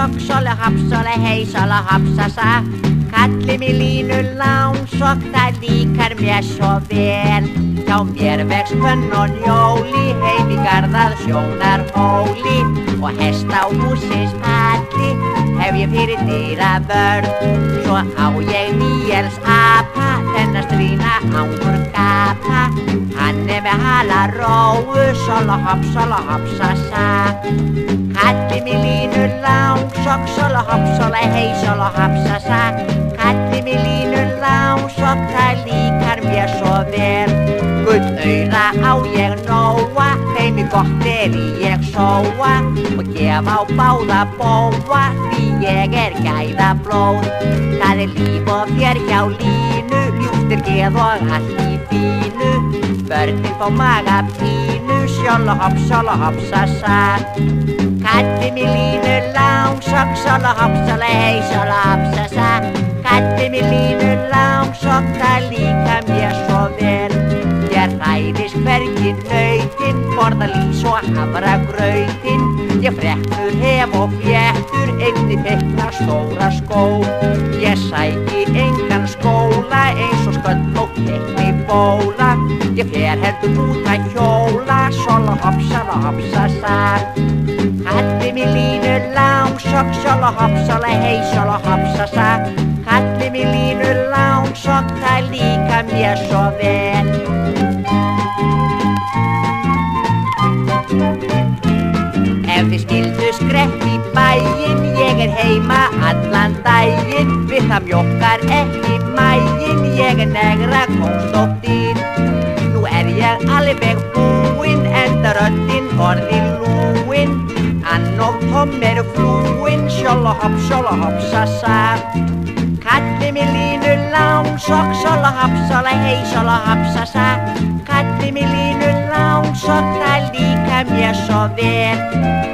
langsokk, solle hopp, solle hej, solle hopp, sa. Kalli mig línu langsokk, það líkar mér svo vel. Hjá mér vex hvönn og njóli, heim í garðað sjónarhóli. Og hest á húsins palli, hef ég fyrir dyra vörn. Svo á ég Níels apa, þennan strína ángur gapa. Hann með hala róu, solla hopp, sa. Kalli mig línu langsokk, solla hopp, solla hej, solla hopp, sa. Kalli mig línu langsokk, það líkar mér svo vel. Gullauga á ég nóa, þeim í gott ég sóa. Og gef á báða bóa, því ég gæðablóð. Það líf og fjör hjá línu, ljúftir geð og allt í fínu. Börnin fá magapínu, sjolla hopp, sa. Kalli mig línu langsokk, solla hopp, solla hej, solla hopp, sa. Kalli mig línu langsokk, það líkar mér svo vel. Ég hræðist hvergi nautin, borða lýs og hafragrautin. Ég freknur hef og fléttur, einnig fekna stóra skó. Ég sæki engan skóla, eins og sköll og teikni bóla. Ég fer heldur út að hjóla, solla hopp, sa. Kalli mig línu langsokk, solla hopp, solla hej, solla hopp, sa. Kalli mig línu langsokk, það líkar mér svo vel. Ef þið skildu skreppt í bæinn, ég heima allan daginn. Við það mjókkar ekki mæinn, ég negra kóngsdóttir. Nú ég alveg búinn, enda röddin orðin lúinn. Ann og Tom flúinn, sjolla hopp, sa. Kalli mig línu langsokk, solla hopp, solla hej, solla hopp, sa. Kalli mig línu langsokk, það líkar mér svo vel.